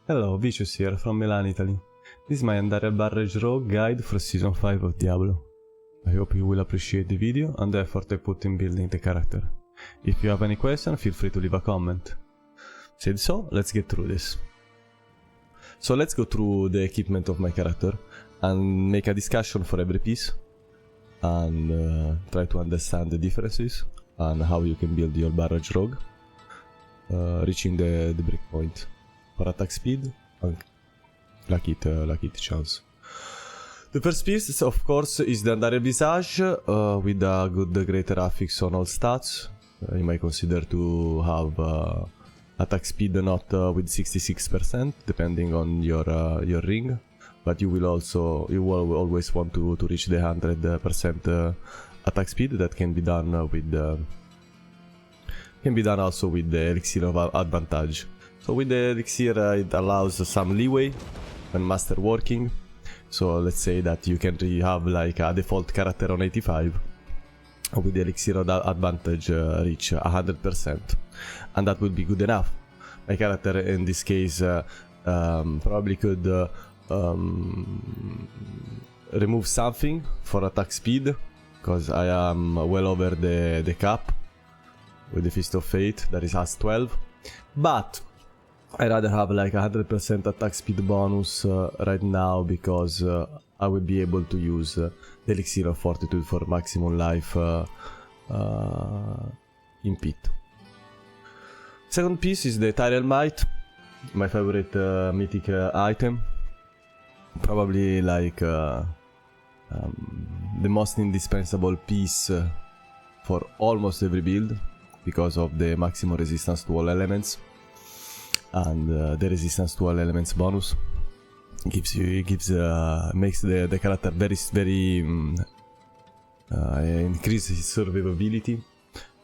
Hello, Vicious here from Milan, Italy. This is my Andariel Barrage Rogue guide for Season 5 of Diablo. I hope you will appreciate the video and the effort I put in building the character. If you have any question, feel free to leave a comment. Said so, let's get through this. So let's go through the equipment of my character and make a discussion for every piece and try to understand the differences and how you can build your Barrage Rogue, reaching the breakpoint. For attack speed, luck it chance. The first piece, of course, is the Andariel Visage with a good greater affix on all stats. You might consider to have attack speed not with 66%, depending on your ring, but you will always want to reach the 100% attack speed. That can be done with also with the Elixir of Advantage. So with the Elixir it allows some leeway when masterworking. So let's say that you can have like a default character on 85. With the Elixir of Advantage reach 100%. And that will be good enough. My character in this case probably could remove something for attack speed, because I am well over the cap with the Fist of Fate that is as 12. But I'd rather have like 100% attack speed bonus right now, because I will be able to use the Elixir of Fortitude for maximum life in pit. Second piece is the Tyrell Might, my favorite mythic item. Probably like the most indispensable piece for almost every build, because of the maximum resistance to all elements. And the resistance to all elements bonus makes the character very increases his survivability,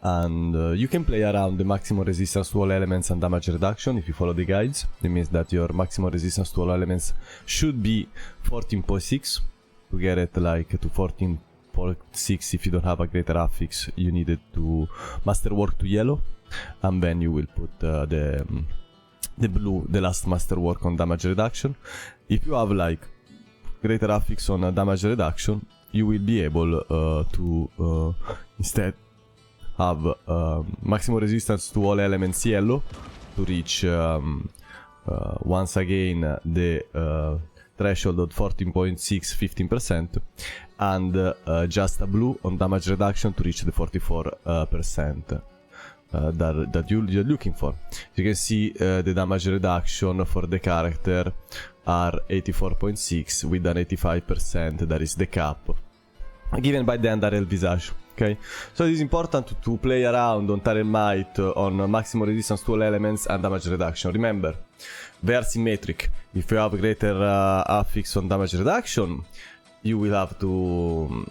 and you can play around the maximum resistance to all elements and damage reduction if you follow the guides. It means that your maximum resistance to all elements should be 14.6. To get it like to 14.6, if you don't have a greater affix, you need it to masterwork to yellow, and then you will put the blue, the last masterwork, on damage reduction. If you have like greater affix on damage reduction, you will be able to instead have maximum resistance to all elements yellow to reach once again the threshold of 14.6, 15%, and just a blue on damage reduction to reach the 44%. That you're looking for. You can see the damage reduction for the character are 84.6 with an 85%, that is the cap given by the Andariel Visage. Okay, so it is important to play around on Tyrell Might on maximum resistance to all elements and damage reduction. Remember, they are symmetric. If you have greater affix on damage reduction, you will have to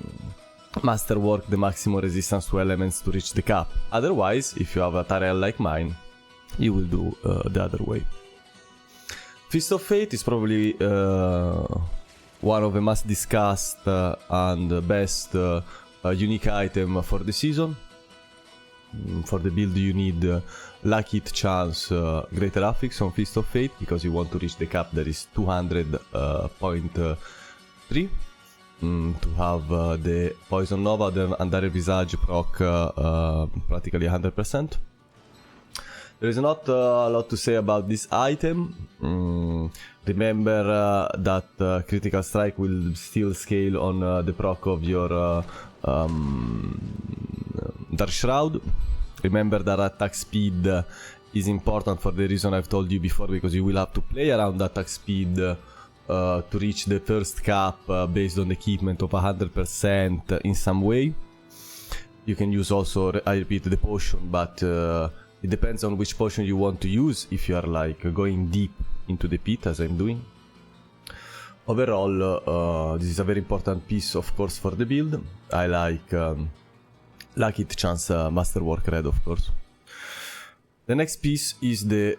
masterwork the maximum resistance to elements to reach the cap. Otherwise, if you have a Tyrell like mine, you will do the other way. Fist of Fate is probably one of the most discussed and best unique item for the season. For the build you need luck hit chance, greater affix on Fist of Fate, because you want to reach the cap that is 200.3. To have the Poison Nova, the Andariel Visage proc practically 100%. There is not a lot to say about this item. Remember that Critical Strike will still scale on the proc of your Dark Shroud. Remember that attack speed is important for the reason I've told you before, because you will have to play around attack speed to reach the first cap based on the equipment of 100% in some way. You can use also, I repeat, the potion, but it depends on which potion you want to use, if you are like going deep into the pit as I'm doing. Overall, this is a very important piece, of course, for the build. I like luck hit chance masterwork red, of course. The next piece is the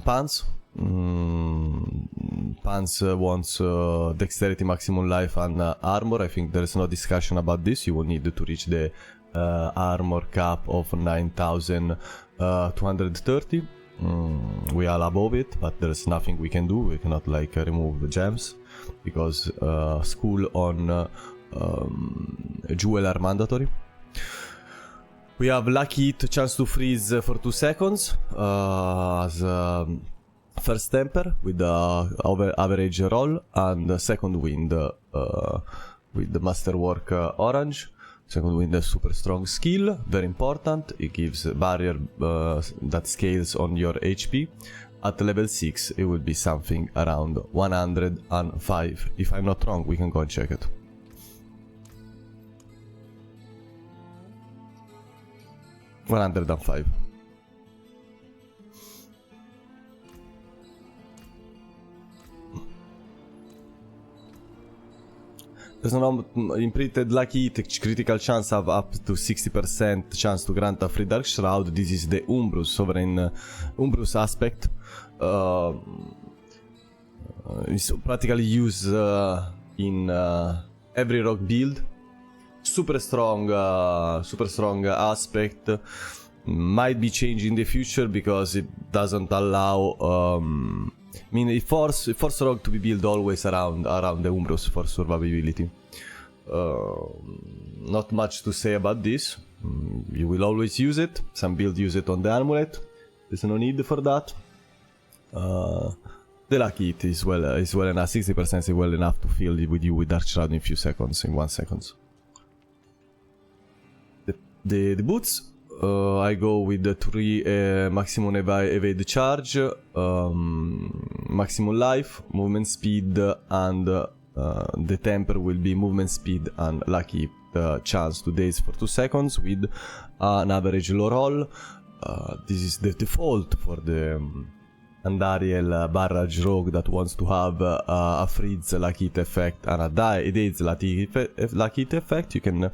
pants. Pants wants dexterity, maximum life, and armor. I think there is no discussion about this. You will need to reach the armor cap of 9,230. we are above it, but there's nothing we can do. We cannot like remove the gems because school on jewel are mandatory. We have lucky hit, chance to freeze for 2 seconds as first temper with the average roll, and second wind with the masterwork orange. Second wind is super strong skill, very important. It gives a barrier that scales on your HP. At level 6 it will be something around 105. If I'm not wrong, we can go and check it. $105. There's an imprinted lucky hit, critical chance have up to 60% chance to grant a free Dark Shroud. This is the Umbrus, sovereign Umbrus aspect. It's practically used in every rock build. Super strong aspect. Might be changed in the future because it doesn't allow. I mean, it force rogue to be built always around the Umbrus for survivability. Not much to say about this. You will always use it. Some builds use it on the amulet. There's no need for that. The lucky hit is well enough. 60% is well enough to fill it with you with Dark Shroud in few seconds, in 1 second. The boots. I go with the 3 maximum evade charge, maximum life, movement speed, and the temper will be movement speed and lucky chance to daze for 2 seconds with an average low roll. This is the default for the Andariel Barrage rogue that wants to have a freeze lucky hit effect and a daze lucky hit effect. You can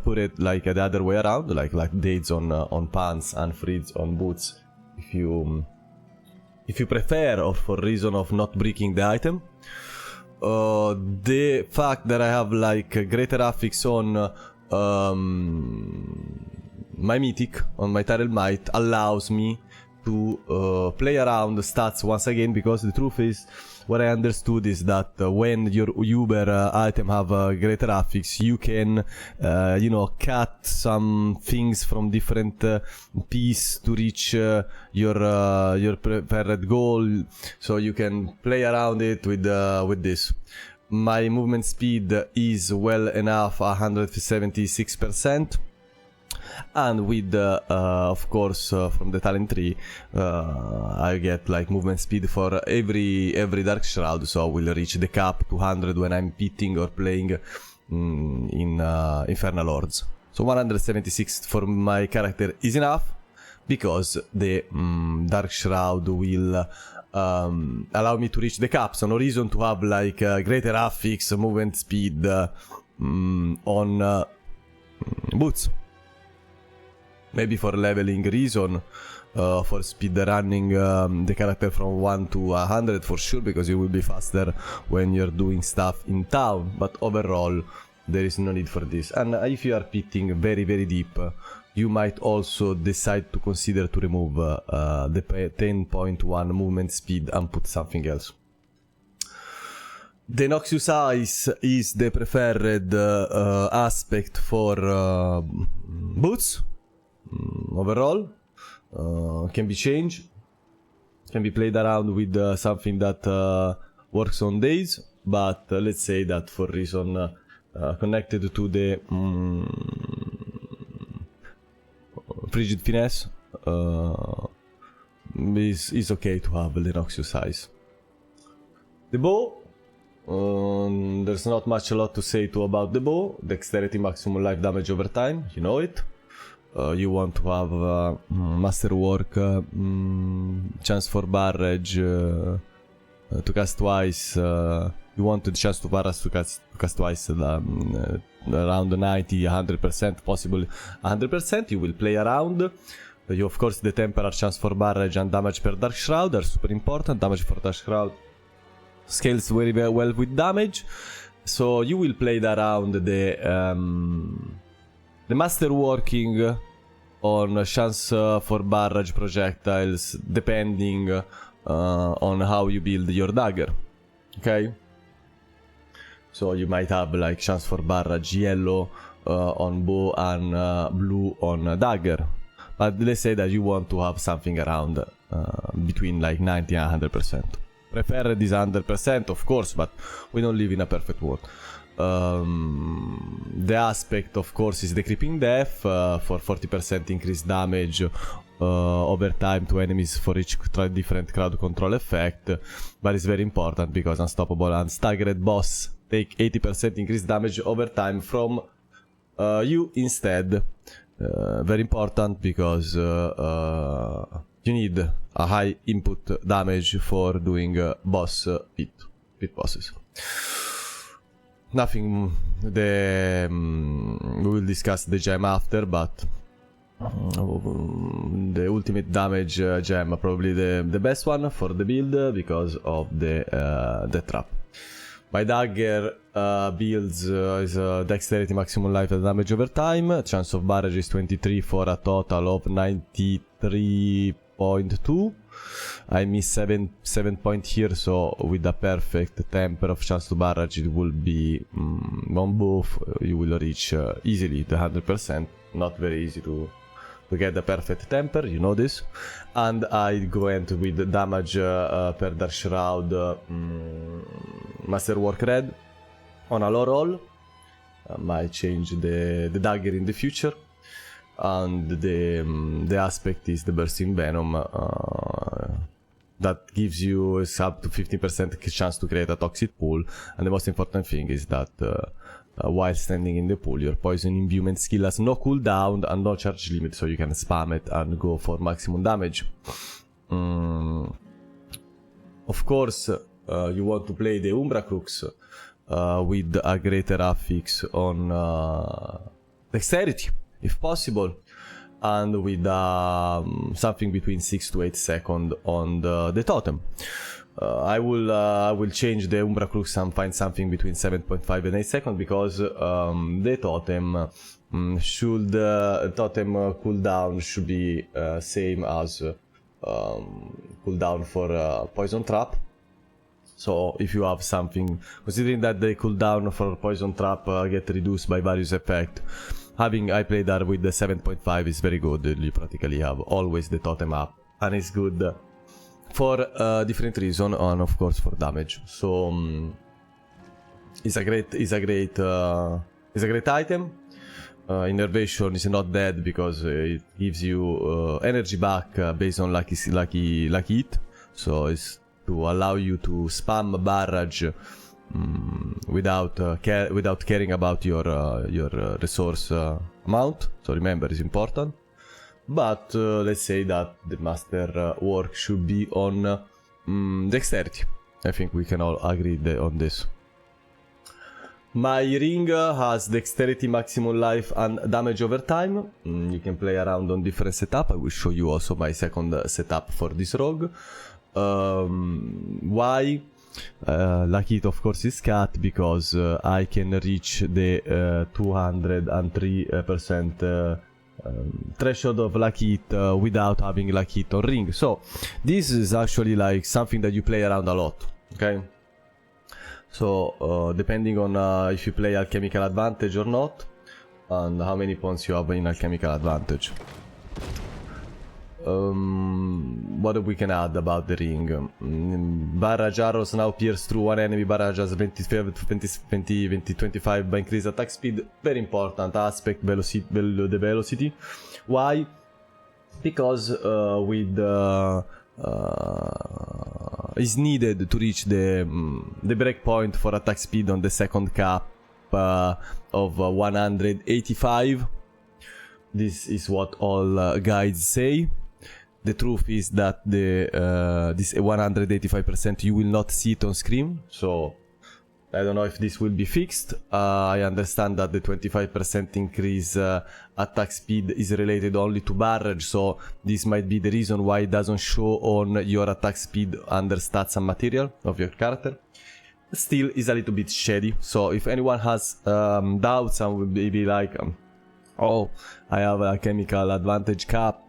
put it like the other way around, like daze on pants and freeze on boots, if you prefer, or for reason of not breaking the item. The fact that I have like greater affix on my mythic, on my Tyrell Might, allows me to play around the stats once again, because the truth is, what I understood is that when your Uber item have a greater affix, you can, cut some things from different piece to reach your preferred goal. So you can play around it with this. My movement speed is well enough, 176%. And with of course from the talent tree I get like movement speed for every Dark Shroud, so I will reach the cap 200 when I'm pitting or playing in Infernal Hordes. So 176 for my character is enough, because the Dark Shroud will allow me to reach the cap, so no reason to have like greater affix movement speed on boots. Maybe for leveling reason, for speed running the character from 1 to 100 for sure, because you will be faster when you're doing stuff in town, but overall there is no need for this. And if you are pitting very very deep, you might also decide to consider to remove the 10.1 movement speed and put something else. The Noxious Eyes is the preferred aspect for boots. Overall, can be changed, can be played around with something that works on days, but let's say that for reason connected to the frigid finesse, is okay to have the Noxious Eyes. The bow, there's not much a lot to say about the bow. Dexterity, maximum life damage over time, you know it. You want to have masterwork, chance for barrage to cast twice. You want the chance to barrage to cast twice, around 90-100%, possible 100%. You will play around. You of course the temporal chance for barrage and damage per Dark Shroud are super important. Damage for Dark Shroud scales very well with damage, so you will play around the masterworking on chance for barrage projectiles depending on how you build your dagger. Okay? So you might have like chance for barrage yellow on bow and blue on dagger. But let's say that you want to have something around between like 90 and 100%. Prefer this 100%, of course, but we don't live in a perfect world. The aspect, of course, is the creeping death for 40% increased damage over time to enemies for each different crowd control effect. But it's very important because unstoppable and staggered boss take 80% increased damage over time from you instead. Very important because you need a high input damage for doing boss pit bosses. Nothing. We will discuss the gem after, but the ultimate damage gem probably the best one for the build because of the trap. My dagger builds is dexterity maximum life and damage over time. Chance of barrage is 23 for a total of 93.2. I miss 7 points here, so with a perfect temper of chance to barrage, it will be on both. You will reach easily the 100%. Not very easy to get the perfect temper, you know this. And I went with the damage per Dark Shroud Masterwork Red on a low roll. Might change the dagger in the future. And the aspect is the Bursting Venom that gives you up to 15% chance to create a toxic pool. And the most important thing is that while standing in the pool, your poison imbuement skill has no cooldown and no charge limit, so you can spam it and go for maximum damage. Of course, you want to play the Umbra Crux with a greater affix on dexterity, if possible, and with something between 6 to 8 seconds on the totem. I will change the Umbra Crux and find something between 7.5 and 8 seconds because the totem cooldown should be same as cooldown for Poison Trap. So if you have something, considering that the cooldown for Poison Trap get reduced by various effects, I played that with the 7.5 is very good. You practically have always the totem up, and it's good for different reason, and of course for damage. So it's a great item. Innervation is not dead because it gives you energy back based on lucky hit. So it's to allow you to spam barrage without caring about your resource amount. So remember, it's important. But let's say that the master work should be on dexterity. I think we can all agree on this. My ring has dexterity, maximum life and damage over time. You can play around on different setup. I will show you also my second setup for this rogue. Why? Lucky hit of course is cut because I can reach the 203% threshold of lucky hit without having lucky hit on ring. So this is actually like something that you play around a lot. Okay, so depending on if you play Alchemical Advantage or not, and how many points you have in Alchemical Advantage. What we can add about the ring? Barrage arrows now pierce through one enemy. Barrage has 25 by increased attack speed. Very important aspect, the velocity. Why? Because is needed to reach the breakpoint for attack speed on the second cap of 185. This is what all guides say. The truth is that this 185% you will not see it on screen, so I don't know if this will be fixed. I understand that the 25% increase attack speed is related only to barrage, so this might be the reason why it doesn't show on your attack speed under stats and material of your character. Still is a little bit shady, so if anyone has doubts and will be like Oh, I have a Alchemical Advantage cap.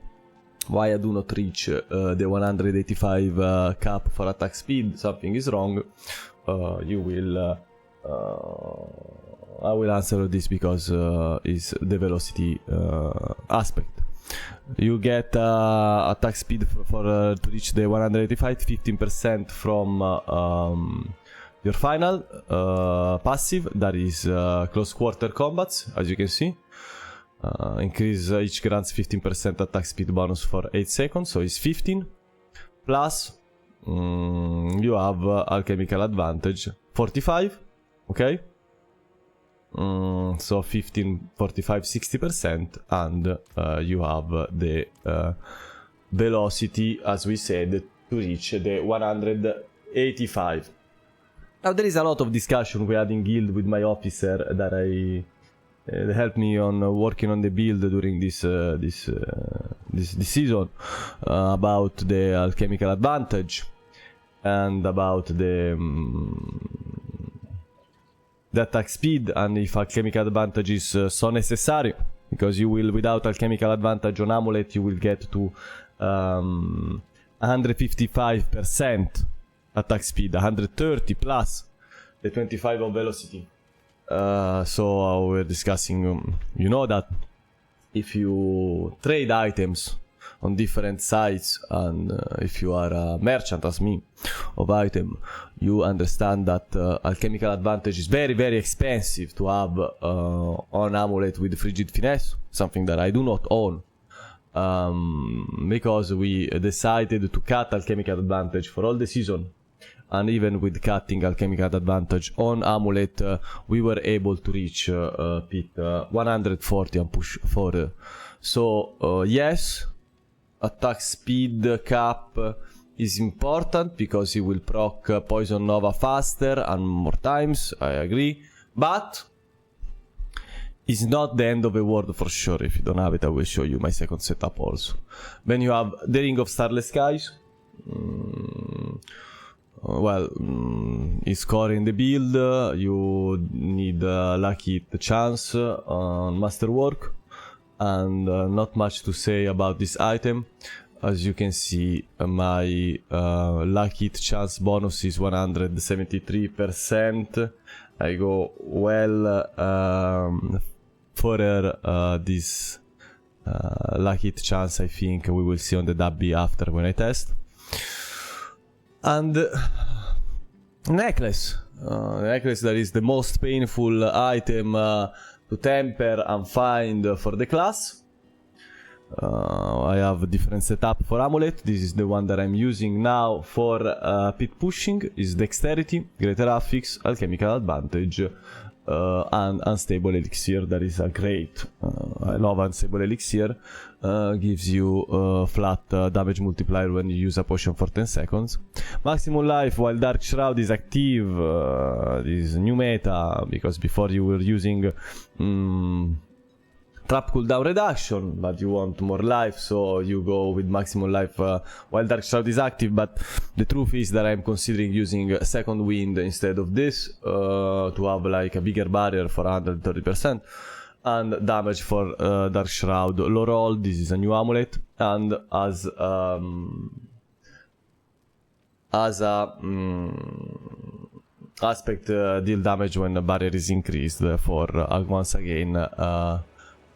Why I do not reach the 185 cap for attack speed? Something is wrong. You will... I will answer this because is the velocity aspect. You get attack speed for to reach the 185, 15% from your final passive, that is close quarter combats, as you can see. Increase each grants 15% attack speed bonus for 8 seconds, so it's 15. Plus you have Alchemical Advantage 45, okay? So 15, 45, 60%, and you have the velocity, as we said, to reach the 185. Now there is a lot of discussion we had in guild with my officer that helped me on working on the build during this season about the Alchemical Advantage and about the attack speed, and if Alchemical Advantage is so necessary, because you will, without Alchemical Advantage on amulet, you will get to 155% attack speed, 130 plus the 25 of velocity. So we're discussing, you know that if you trade items on different sites, and if you are a merchant as me of item, you understand that Alchemical Advantage is very, very expensive to have on amulet with Frigid Finesse, something that I do not own, because we decided to cut Alchemical Advantage for all the season. And even with cutting Alchemical Advantage on amulet, we were able to reach pit 140 and push forward. So yes, attack speed cap is important because it will proc Poison Nova faster and more times, I agree. But it's not the end of the world for sure. If you don't have it, I will show you my second setup also. Then you have the Ring of Starless Skies. It's core in the build. You need lucky chance on masterwork, and not much to say about this item. As you can see, my lucky chance bonus is 173%. I go well for this lucky chance. I think we will see on the W after when I test. And necklace. Necklace that is the most painful item to temper and find for the class. I have a different setup for amulet. This is the one that I'm using now for pit pushing. Is dexterity, greater affix, alchemical advantage, and unstable elixir. That is a great. I love unstable elixir. Gives you flat damage multiplier when you use a potion for 10 seconds. Maximum life while Dark Shroud is active. This is new meta, because before you were using trap cooldown reduction, but you want more life, so you go with maximum life while Dark Shroud is active. But the truth is that I'm considering using Second Wind instead of this to have like a bigger barrier for 130%. And damage for Dark Shroud. Low roll, this is a new amulet, and as a aspect deal damage when the barrier is increased for once again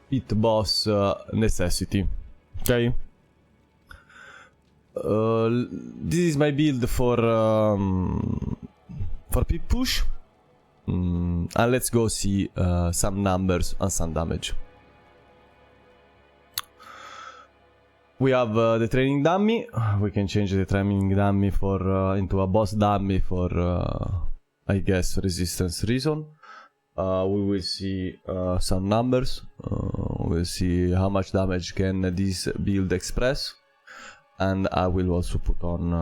pit boss necessity. Okay. This is my build for pit push. And let's go see some numbers and some damage. We have the training dummy. We can change the training dummy for into a boss dummy for I guess resistance reason. We will see some numbers. We'll see how much damage can this build express, and I will also put on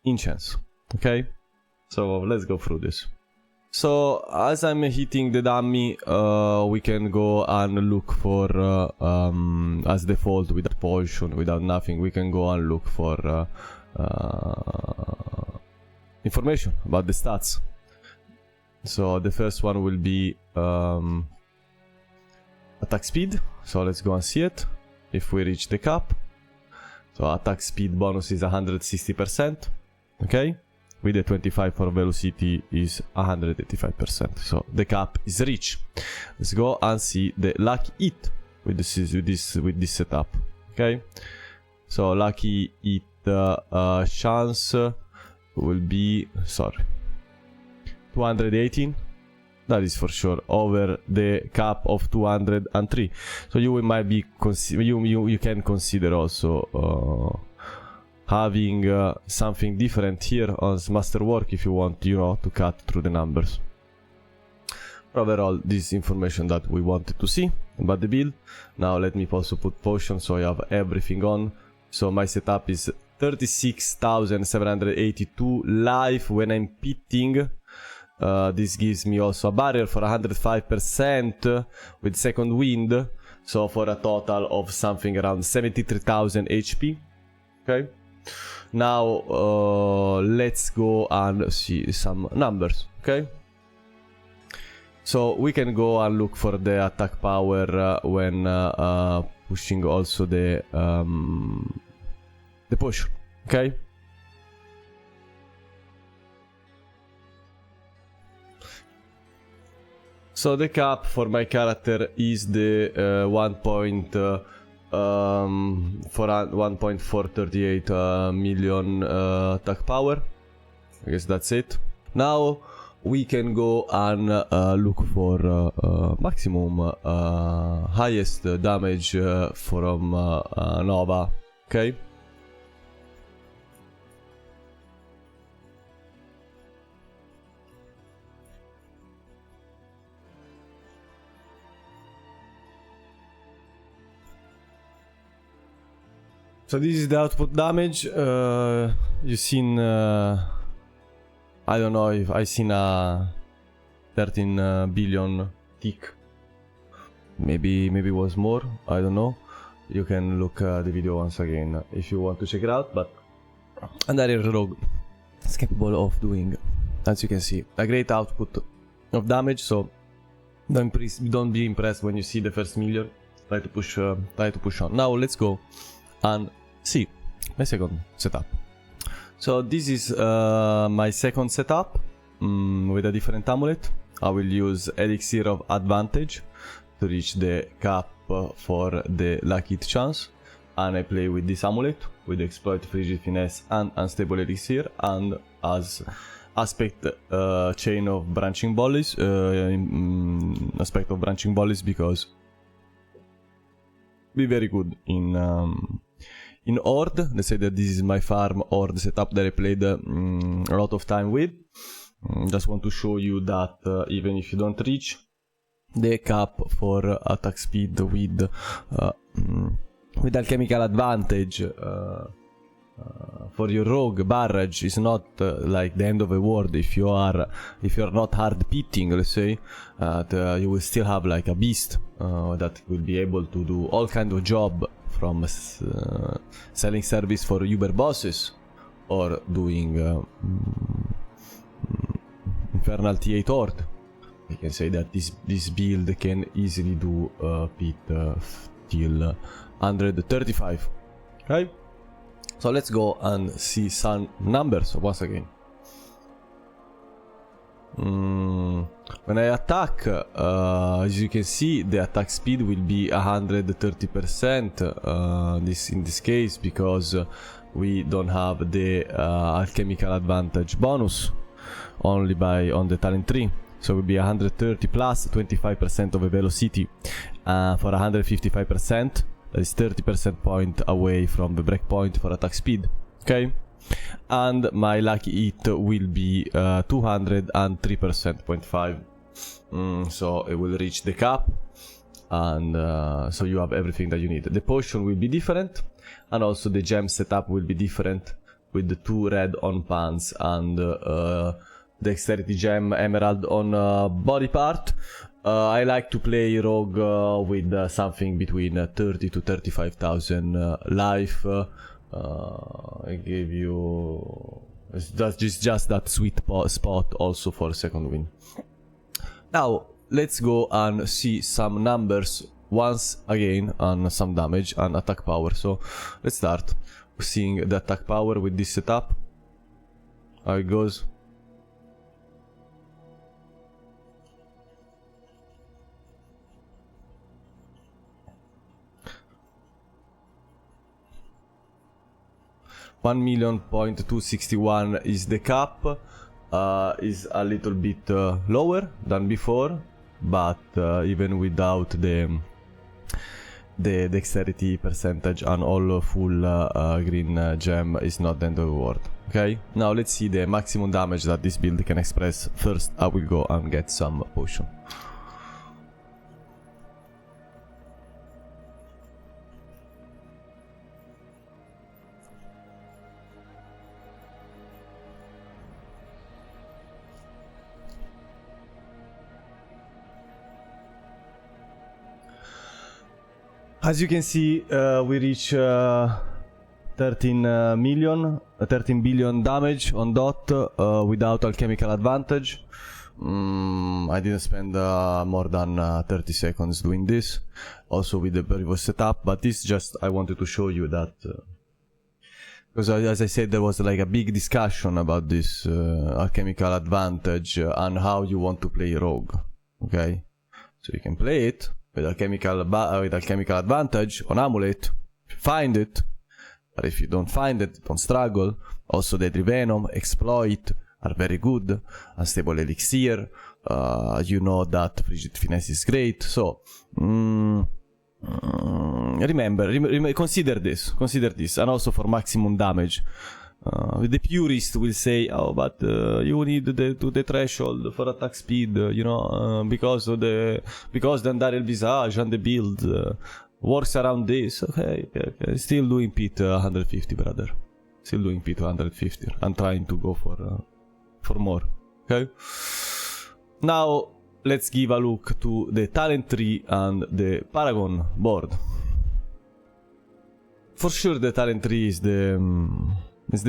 enchants. Okay. So let's go through this. So as I'm hitting the dummy, we can go and look for, as default, without potion, without nothing, we can go and look for information about the stats. So the first one will be attack speed. So let's go and see it. If we reach the cap. So attack speed bonus is 160%. Okay. With the 25 for velocity is 185%. So the cap is reached. Let's go and see the lucky hit with this setup. Okay. So lucky hit chance will be 218. That is for sure over the cap of 203. So you might be you can consider also having something different here on Masterwork if you want, you know, to cut through the numbers. Overall, this is information that we wanted to see about the build. Now let me also put potion so I have everything on. So my setup is 36,782 life when I'm pitting. This gives me also a barrier for 105% with second wind. So for a total of something around 73,000 HP. Okay. Now let's go and see some numbers. Okay. So we can go and look for the attack power when pushing also the push. Okay. So the cap for my character is the 1.438 million attack power. I guess that's it. Now we can go and look for maximum highest damage from Nova. Okay. So this is the output damage. You seen, I don't know if I seen a 13 billion tick. Maybe it was more. I don't know. You can look the video once again if you want to check it out. But Andariel Rogue is capable of doing, as you can see, a great output of damage. So don't be impressed when you see the first million. Try to push on. Now let's go and see my second setup. So this is my second setup with a different amulet. I will use Elixir of Advantage to reach the cap for the lucky hit chance, and I play with this amulet with exploit, frigid finesse and unstable elixir, and as aspect chain of branching volleys, aspect of branching volleys, because be very good in Horde. Let's say that this is my farm Horde setup that I played a lot of time with. Just want to show you that even if you don't reach the cap for attack speed with Alchemical Advantage for your rogue, Barrage is not like the end of the world. If you're not hard pitting, let's say, you will still have like a beast that will be able to do all kind of job, from selling service for Uber bosses or doing Infernal T8 Horde. I can say that this build can easily do pit till 135. Okay. So let's go and see some numbers once again. When I attack, as you can see, the attack speed will be 130%. In this case, because we don't have the Alchemical Advantage bonus only on the talent tree. So it will be 130 plus 25% of the velocity for 155%. That is 30% point away from the breakpoint for attack speed. Okay. And my lucky hit will be 203%, 0.5. So it will reach the cap, and so you have everything that you need. The potion will be different, and also the gem setup will be different, with the 2 red on pants and dexterity gem emerald on body part. I like to play rogue with something between 30 to 35,000 life. I gave you just that sweet spot also for second win. Now let's go and see some numbers once again on some damage and attack power. So let's start seeing the attack power with this setup. How it goes. $1,261,000 is the cap. Is a little bit lower than before, but even without the dexterity percentage and all full green gem is not the end of the world. Okay, now let's see the maximum damage that this build can express. First I will go and get some potion. As you can see, we reach 13 billion damage on dot without Alchemical Advantage. I didn't spend more than 30 seconds doing this, also with the previous setup, but this just, I wanted to show you that, because as I said, there was like a big discussion about this Alchemical Advantage and how you want to play Rogue, okay? So you can play it with Alchemical Advantage on amulet, find it, but if you don't find it, don't struggle. Also Deadly Venom, Exploit are very good, Unstable Elixir, you know that Frigid Finesse is great, so remember, consider this, and also for maximum damage. The purist will say, oh, but you need the threshold for attack speed, you know, because the Andariel Barrage and the build works around this. Okay. Still doing Pit 150, brother. Still doing Pit 150. I'm trying to go for more. Okay. Now let's give a look to the talent tree and the Paragon board. For sure, the talent tree is the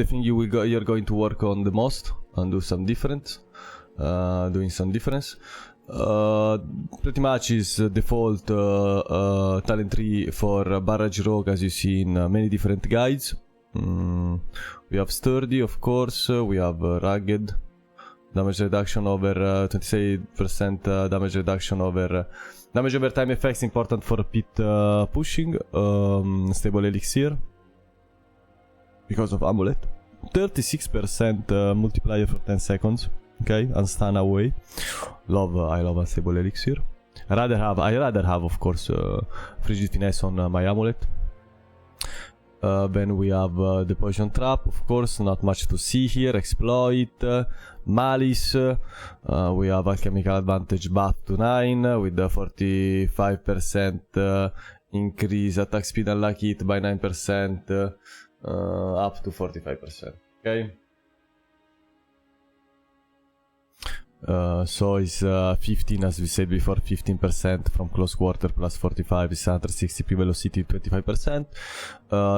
thing you're going to work on the most and do some difference, doing some difference. Pretty much is default talent tree for Barrage Rogue, as you see in many different guides. We have Sturdy, of course. We have Rugged, damage reduction over 27% damage reduction over damage over time effects, important for pit pushing. Stable Elixir, because of amulet, 36% multiplier for 10 seconds, okay, and stun away. I love Unstable Elixir. I rather have of course Frigid Finesse on my amulet. Then we have the Poison Trap, of course, not much to see here. Exploit, Malice, we have Alchemical Advantage buff to 9 with the 45% increase attack speed and lucky hit by 9%. Up to 45%, okay? So it's 15, as we said before, 15% from close quarter plus 45 is 160 pre-velocity, 25%.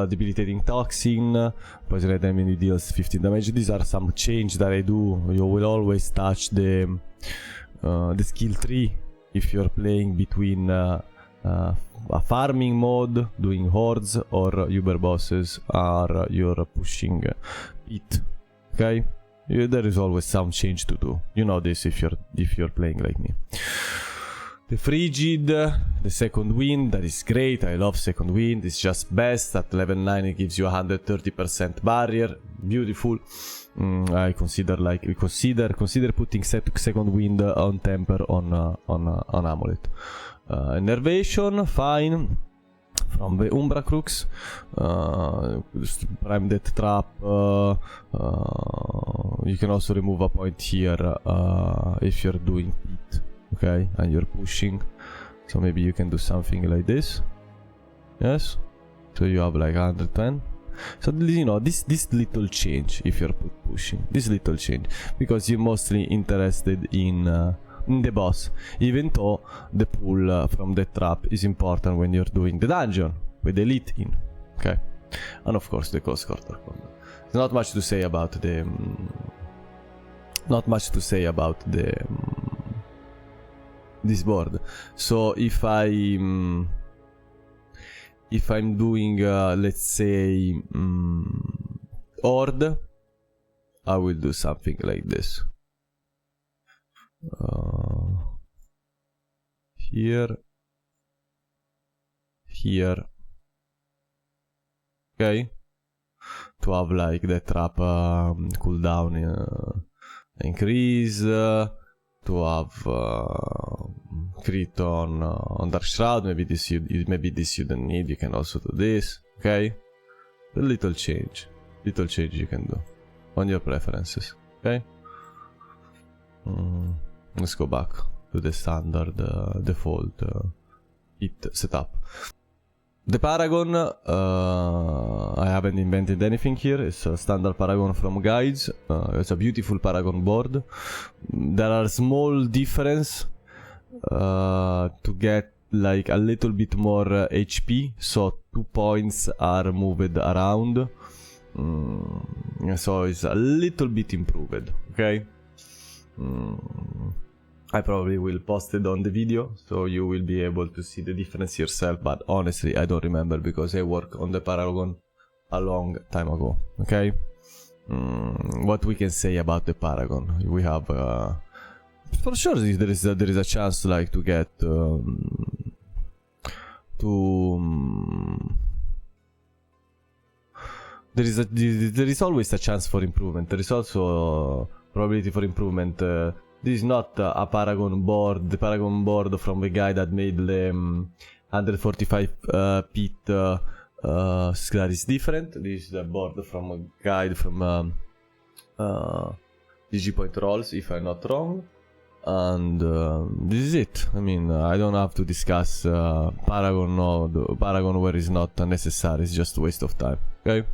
Debilitating Toxin, poison enemy deals 15 damage. These are some change that I do. You will always touch the skill tree if you're playing between a farming mode, doing hordes, or uber bosses, or you're pushing pit, okay? There is always some change to do. You know this if you're playing like me. The Frigid, the second wind, that is great. I love second wind. It's just best. At level 9 it gives you 130% barrier. Beautiful. I consider putting second wind on temper on amulet. Enervation, fine. From the Umbra Crux, Prime Death Trap, you can also remove a point here if you're doing pit, okay, and you're pushing, so maybe you can do something like this, yes, so you have like 110, so you know, this little change if you're pushing, this little change, because you're mostly interested in the boss, even though the pull from the trap is important when you're doing the dungeon with the elite in, okay, and of course the Ghost Quarter combo. There's not much to say about this board. So if I'm doing let's say Horde, I will do something like this. Here, okay, to have like the trap cooldown increase, to have crit on Dark Shroud. Maybe this you don't need. You can also do this. Okay, a little change you can do on your preferences. Okay, let's go back to the standard default hit setup. The Paragon, I haven't invented anything here. It's a standard Paragon from guides. It's a beautiful Paragon board. There are small difference to get like a little bit more HP, so 2 points are moved around. So it's a little bit improved, okay? I probably will post it on the video, so you will be able to see the difference yourself, but honestly I don't remember because I worked on the Paragon a long time ago, okay? What we can say about the Paragon? We have for sure there is a chance like to get there is always a chance for improvement. There is also probability for improvement. This is not a Paragon board. The Paragon board from the guy that made the 145 pit that is different. This is the board from a guide from DG Point Rolls, if I'm not wrong. And this is it. I mean, I don't have to discuss Paragon or Paragon where it's not necessary. It's just a waste of time. Okay.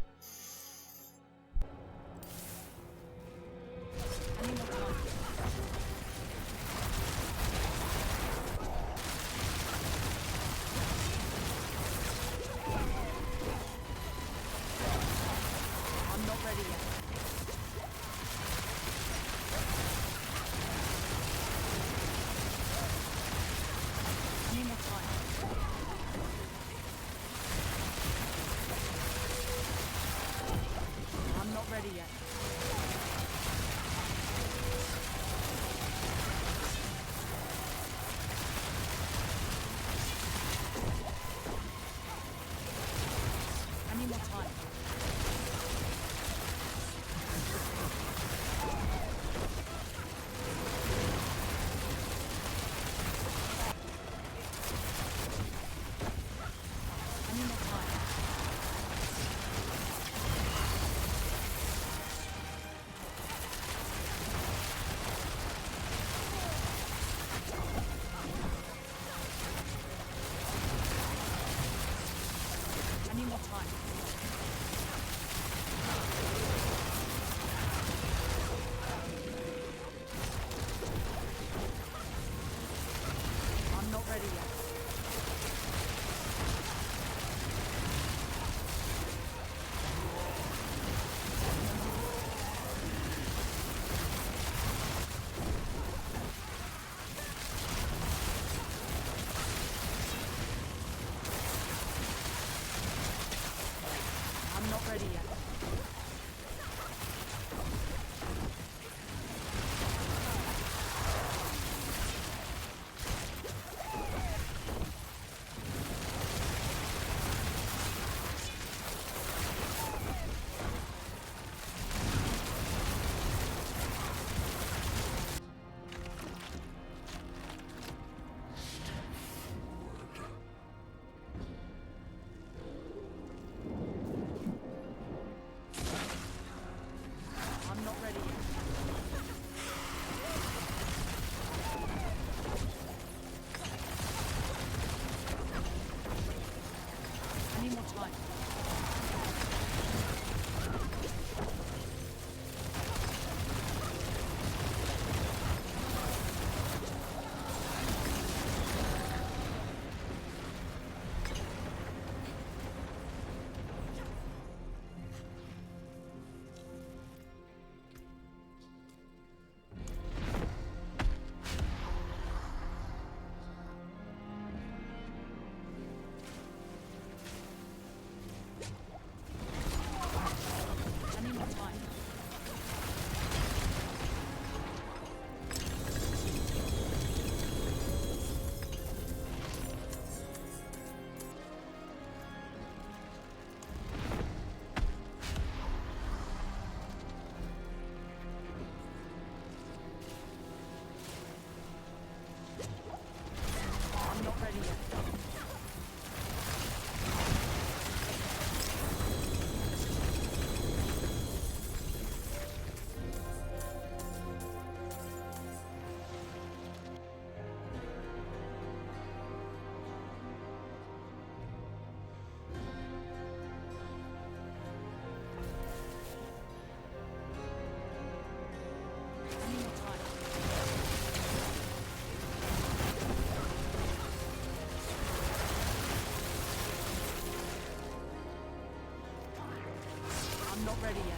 I'm not ready yet.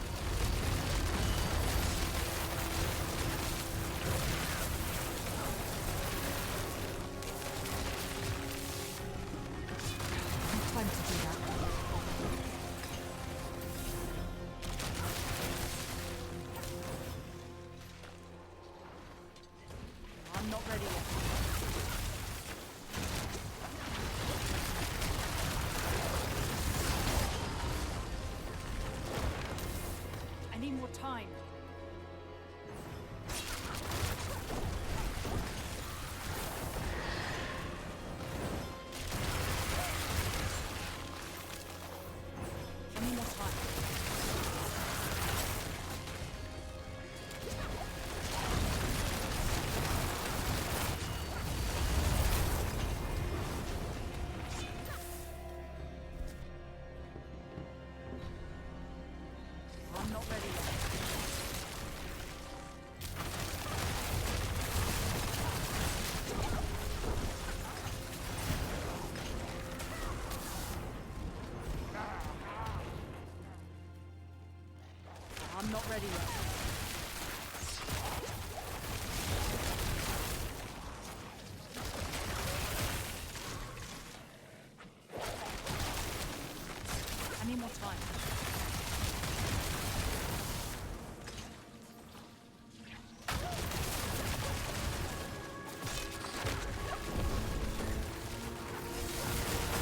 Time to do that. I'm not ready yet. I need more time. I need more time. I'm not ready yet. I'm not ready yet. I need more time.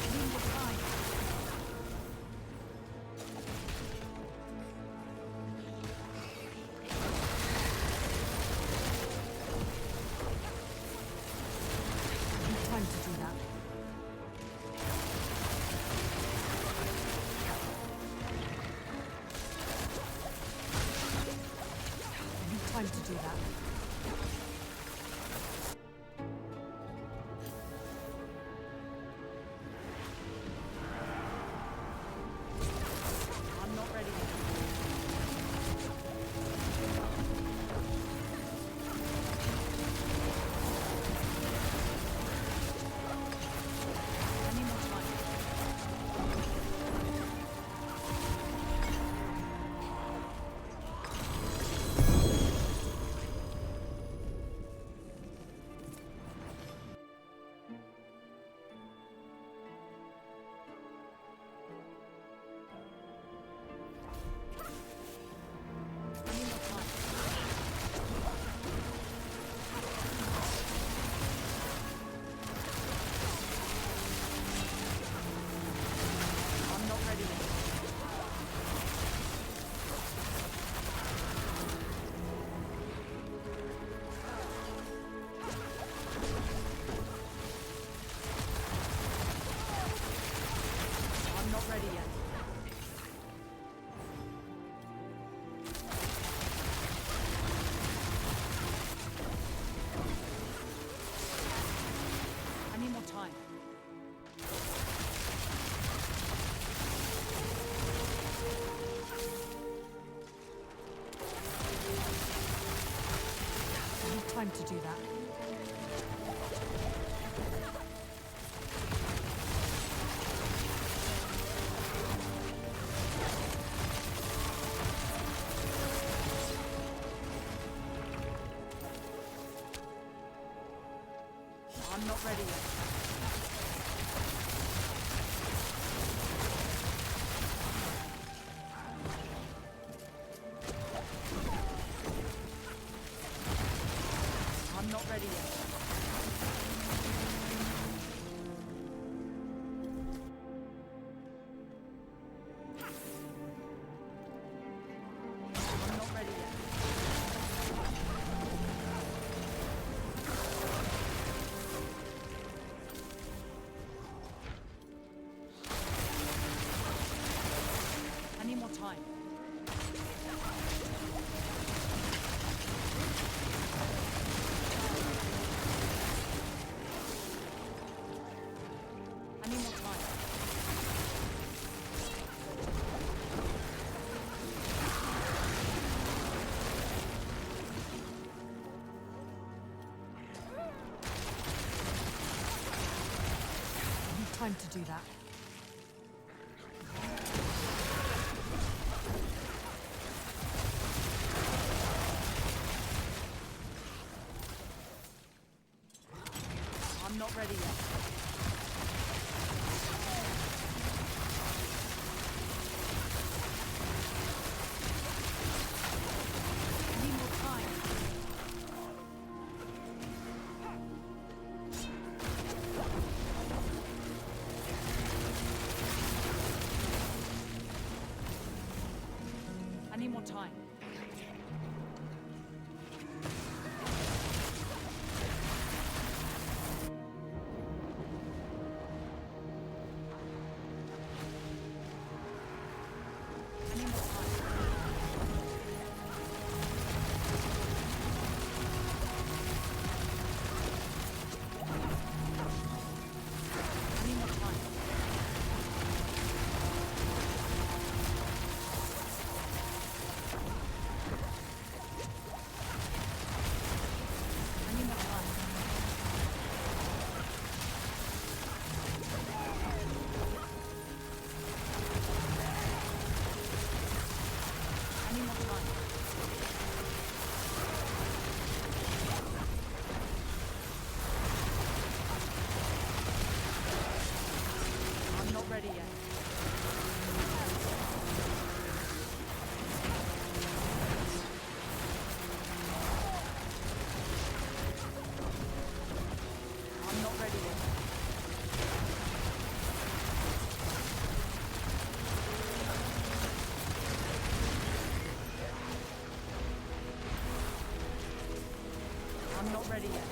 I need more time. I need time to do that. I need time to do that. I'm not ready yet. I need more time. I need more time. I'm not ready yet. I'm not ready yet. I need more time. I need time to do that. I'm not ready yet. I'm not ready yet. I'm not ready yet. I need more time. I need more time. I need time to do that. ready yet. I need more time. I need more time. I need more time. I need more time. I need more time. I need more time. I'm not ready yet. I'm not ready yet. I'm not ready yet.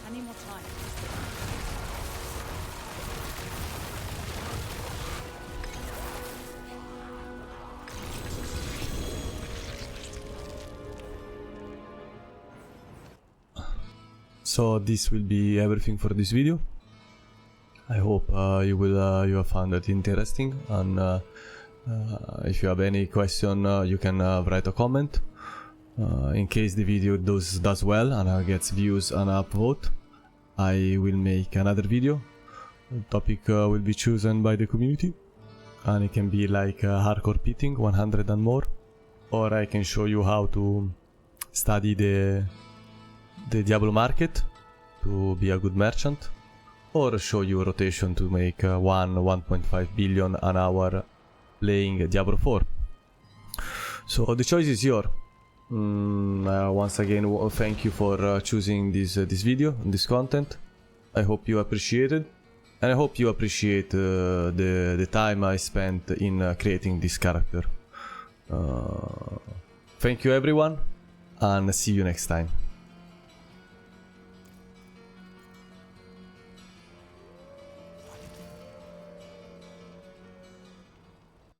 I need more time. So this will be everything for this video. I hope you have found it interesting, and if you have any question you can write a comment. In case the video does well and gets views and upvote, I will make another video. The topic will be chosen by the community, and it can be like hardcore pitting 100 and more, or I can show you how to study the Diablo market to be a good merchant, or show you rotation to make 1.5 billion an hour playing Diablo 4. So the choice is yours. Once again, thank you for choosing this video and this content. I hope you appreciate it, and I hope you appreciate the time I spent in creating this character. Thank you everyone, and see you next time.